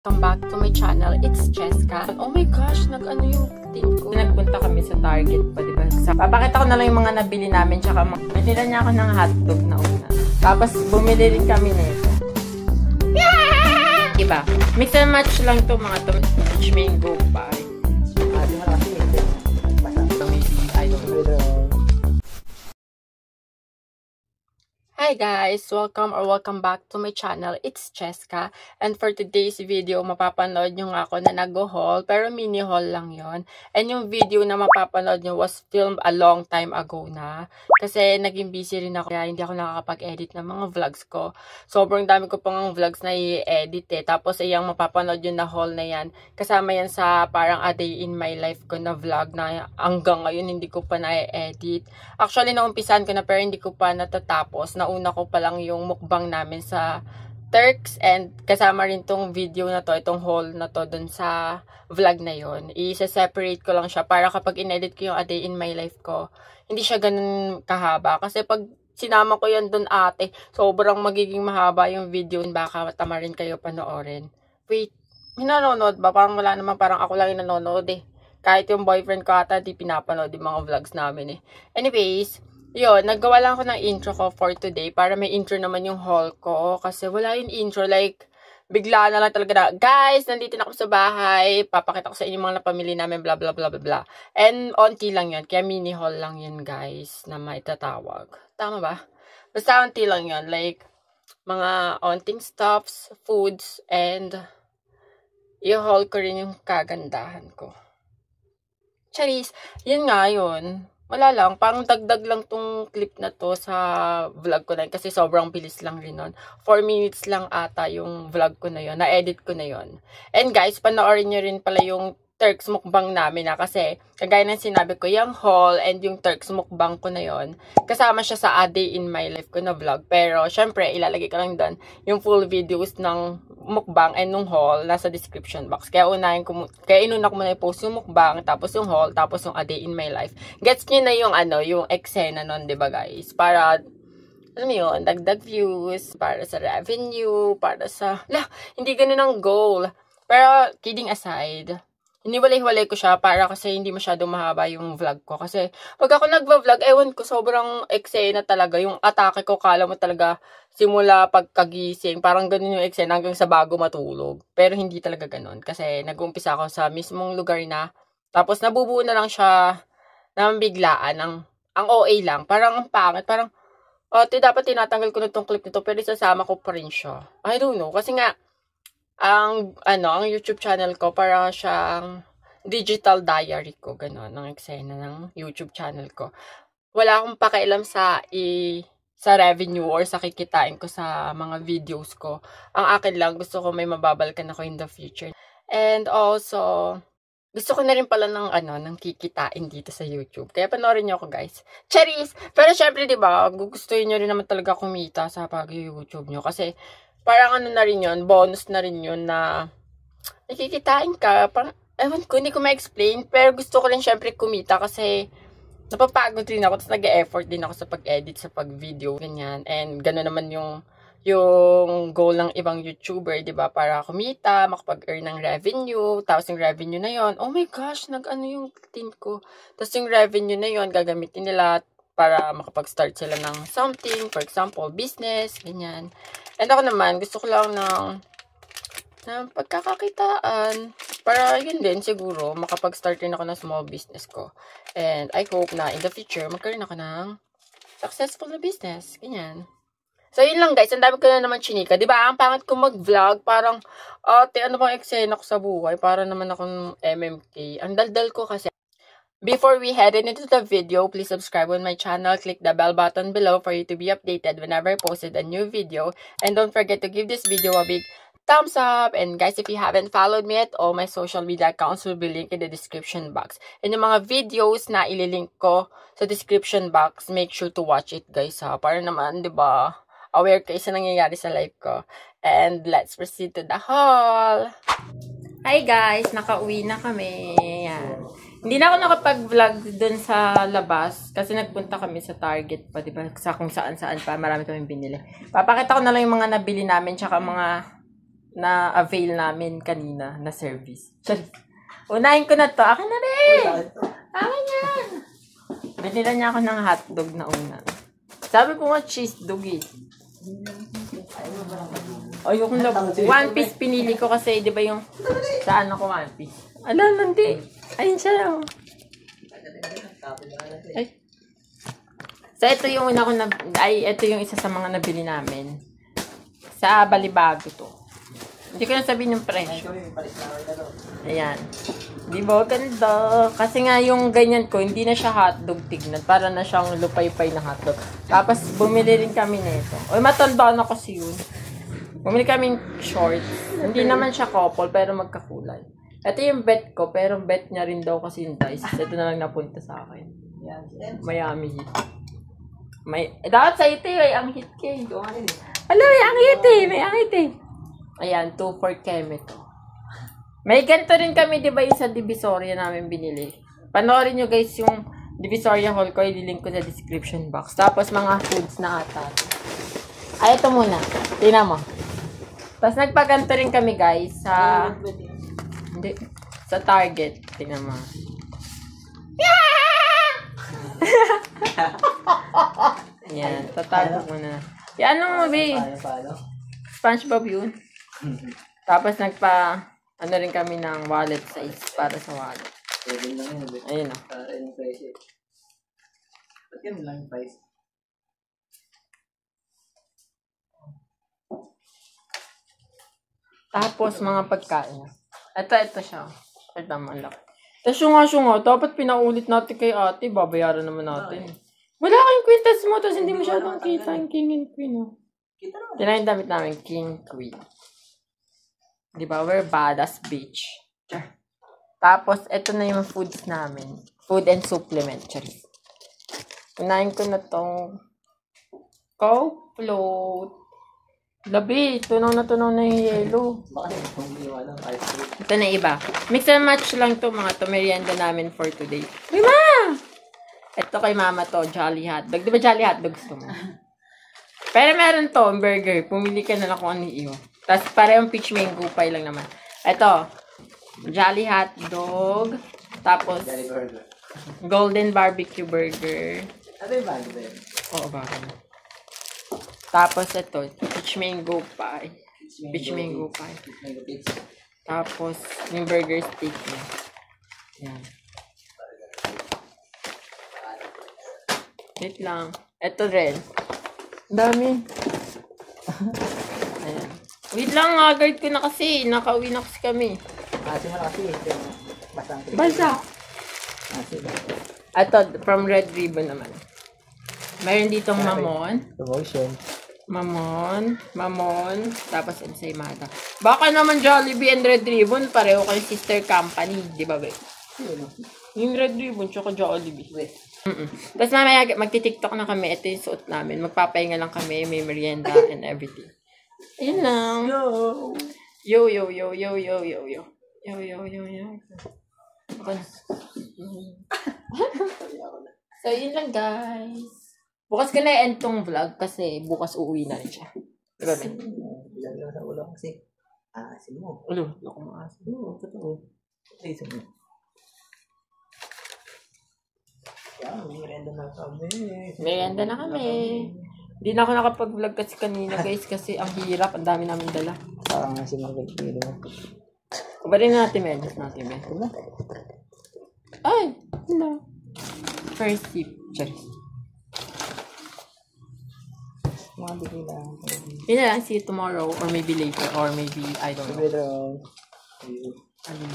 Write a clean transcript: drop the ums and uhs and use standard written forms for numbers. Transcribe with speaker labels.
Speaker 1: Welcome back to my channel. It's Cheska. Oh my gosh, nag-ano yung team ko. Nagpunta kami sa Target pa, diba? Papakita ko na lang yung mga nabili namin. Tsaka natira niya ako ng hotdog na una. Tapos bumili rin kami nito. Diba? Mix and match lang to mga to. Mango pie. Hi guys! Welcome back to my channel. It's Cheska. And for today's video, mapapanood nyo nga ako na nag-haul. Pero mini haul lang yon. And yung video na mapapanood nyo was filmed a long time ago na. Kasi naging busy rin ako. Kaya hindi ako nakakapag-edit ng mga vlogs ko. Sobrang dami ko pang vlogs na i-edit eh. Tapos yung mapapanood yun na haul na yan. Kasama yan sa parang a day in my life ko na vlog na hanggang ngayon hindi ko pa na-edit. Actually, naumpisan ko na pero hindi ko pa natatapos. Una ko pa lang yung mukbang namin sa Turks and kasama rin tong video na to, itong haul na to dun sa vlog na yon. I-separate ko lang siya para kapag in-edit ko yung a day in my life ko, hindi siya ganun kahaba. Kasi pag sinama ko yan dun ate, sobrang magiging mahaba yung video. Baka tama rin kayo panoorin. Wait, may nanonood ba? Parang wala naman, parang ako lang yung nanonood eh. Kahit yung boyfriend ko ata, di pinapanood yung mga vlogs namin eh. Anyways, yun, naggawa lang ako ng intro ko for today para may intro naman yung haul ko. Kasi wala yung intro, like, bigla na lang talaga na, guys, nandito na ako sa bahay, papakita ko sa inyo mga napamili namin, blah, blah, blah, blah, blah. And, onti lang yun, kaya mini haul lang yun, guys, na may tatawag. Tama ba? Basta onti lang yun, like, mga onting stuffs, foods, and, i-haul ko rin yung kagandahan ko. Charis, yun nga yun. Wala lang, parang dagdag lang tong clip na to sa vlog ko na yun kasi sobrang bilis lang rin nun. 4 minutes lang ata yung vlog ko na yun, na-edit ko na yun. And guys, panoorin nyo rin pala yung Turks mukbang namin na kasi kagaya ng sinabi ko, yung haul and yung Turks mukbang ko na yun, kasama siya sa a day in my life ko na vlog. Pero syempre, ilalagay ko lang doon yung full videos ng mukbang and nung haul nasa description box. Kaya inuna ko muna i-post yung mukbang, tapos yung haul, tapos yung a day in my life. Gets nyo na yung yung eksena nun, diba guys? Para alam mo yun, dagdag views, para sa revenue, para sa hindi ganun ang goal. Pero kidding aside, hiniwalay-walay ko siya para kasi hindi masyadong mahaba yung vlog ko. Kasi pag ako nagva-vlog, ewan ko, sobrang eksena talaga. Yung atake ko, kala mo talaga simula pagkagising. Parang ganun yung eksena hanggang sa bago matulog. Pero hindi talaga ganun. Kasi nag-uumpisa ako sa mismong lugar na. Tapos nabubuo na lang siya ng biglaan. Ang OA lang. Parang ang pangit. Parang, dapat tinatanggal ko na itong clip nito. Pero isasama ko pa rin siya. I don't know. Kasi nga, ang YouTube channel ko para siyang digital diary ko, gano'n, ang eksena ng YouTube channel ko. Wala akong pakialam sa revenue or sa kikitain ko sa mga videos ko. Ang akin lang, gusto ko may mababalkan ako in the future. And also, gusto ko na rin pala ng kikitain dito sa YouTube. Kaya panoorin niyo ako, guys. Charis! Pero syempre, di ba, gugustuhin niyo rin naman talaga kumita sa pag-YouTube niyo. Kasi, parang na rin yun, bonus na rin yun na nakikitain ka. Parang, ewan ko, hindi ko ma-explain. Pero gusto ko rin syempre kumita kasi napapagod rin ako. Tapos nag-e-effort din ako sa pag-edit, sa pag-video, ganyan. And gano'n naman yung goal ng ibang YouTuber, di ba? Para kumita, makapag-earn ng revenue. Tapos yung revenue na yon, oh my gosh, nag-ano yung tin ko. Tapos yung revenue na yon, gagamitin nila para makapag-start sila ng something. For example, business, ganyan. And ako naman, gusto ko lang ng pagkakakitaan. Para yun din, siguro, makapag-start rin ako ng small business ko. And I hope na in the future, magkaroon ako ng successful na business. Ganyan. So, yun lang guys. Ang dami ko na naman chinika. Diba? Ang pangit ko mag-vlog. Parang, ano bang eksena ko sa buhay? Para naman akong MMK. Ang daldal ko kasi. Before we head into the video, please subscribe on my channel. Click the bell button below for you to be updated whenever I posted a new video. And don't forget to give this video a big thumbs up. And guys, if you haven't followed me yet, all my social media accounts will be linked in the description box. And yung mga videos na ililink ko sa description box, make sure to watch it guys ha. Para naman, di ba, aware kayo sa nangyayari sa life ko. And let's proceed to the haul. Hi guys, nakauwi na kami. Yan. Hindi na ako nakapag-vlog dun sa labas kasi nagpunta kami sa Target pa, diba? Sa kung saan-saan pa. Marami kaming binili. Papakita ko na lang yung mga nabili namin tsaka mga na avail namin kanina na service. Unahin ko na to. Akin na rin! Akin yan! Binila niya ako ng hotdog na una. Sabi ko nga cheese dog eh. Ayoko na po. One piece pinili ko kasi, di ba yung saan ako one piece? Ala, hindi. Ayun siya. Ay. So, ito yung una ko na, ito yung isa sa mga nabili namin. Sa Balibago to. Hindi ko na sabihin yung presyo. Ayan. Di ba? Ganda. Kasi nga yung ganyan ko, hindi na siya hotdog tignan. Para na siyang lupay-pay na hotdog. Tapos, bumili rin kami nito. Uy, matanda na kasi yun. Bumili kaming shorts. Hindi naman siya couple, pero magkakulay. Ito yung bet ko, pero bet niya rin daw kasi yung dice. Ito na lang napunta sa akin. Miami Heat. Dapat sa ito eh, ang hit kay. Alam, may ang hit eh. May ang hit eh. Ayan, 2 for Keme to. May ganito rin kami, di ba, yung sa Divisoria namin binili. Panoorin nyo guys yung Divisoria haul ko, ililink ko sa description box. Tapos mga foods na ata. Ay, ito muna. Tingnan mo. Tapos nagpaganto rin kami guys sa... Hindi. Sa Target. Tingnan mo. Yan. Tatago muna. Yan, ano mo, be? SpongeBob yun. Tapos ano rin kami ng wallet size para sa wallet. Ayun o.
Speaker 2: Ba't yun lang yung price?
Speaker 1: Tapos mga pagkain. Ito siya. Ito malaki. Tapos yung dapat pinaulit natin kay ate, babayaran naman natin. Wala kayong kwintas mo, tapos hindi masyadong kita yung king and queen. Oh. Tingnan yung damit namin, king, queen. Diba? We're badass bitch. Tapos, ito na yung foods namin. Food and supplement. Charis. Unahin ko na tong Coke float. Labi, tunaw na yung yellow. Ito na iba. Mix and match lang to mga to. Merienda namin for today. Uy, ma! Ito kay mama to, Jolly Hotdog. Di ba Jolly Hotdog gusto mo? Pero meron to, burger. Pumili ka na lang kung ano iyo. Tapos parehong peach mango pie lang naman. Ito, Jolly Hotdog. Tapos, Golden Barbecue Burger.
Speaker 2: Ano yung bago ba yun?
Speaker 1: Oo, bago na. Tapos ito, peach mango pie. Peach mango pie. Tapos, yung burger steak niya. Yan. Wait lang. Ito rin. Dami. Ayan. Wait lang, guard ko na kasi. Nakauwi na kasi kami.
Speaker 2: Kasi mo na kasi.
Speaker 1: Basa. Ito, from Red Ribbon naman. Mayroon ditong mamon.
Speaker 2: Promotion.
Speaker 1: Mamon. Tapos ensaymada. Baka naman Jollibee and Red Ribbon, pareho kayo sister company. Di ba, be? Yung Red Ribbon, tsaka Jollibee. Tapos mamaya, magti-tiktok na kami. Ito yung suot namin. Magpapahinga lang kami. May merienda and everything. Ayun lang. Yo. Ako na. So, yun lang guys. Bukas ka na end tong vlog kasi bukas uuwi na rin siya. Diba, Ben?
Speaker 2: Bilang lang sa ulo kasi. Asin mo.
Speaker 1: Ulo, ako maasin.
Speaker 2: Oo, totoo. Asin mo. Yan, merienda na kami.
Speaker 1: Merienda na kami. Hindi na ako nakapag-vlog kasi kanina guys kasi ang hirap. Ang dami namin dala.
Speaker 2: Parang nga si Margaret Pilo.
Speaker 1: Kubarin natin, medyas natin, Ben. Ay! Hello. First sip. Charis.
Speaker 2: Mga bigay lang.
Speaker 1: Yun na lang. See you tomorrow or maybe later or maybe I don't know.
Speaker 2: Pero,
Speaker 1: Ayun.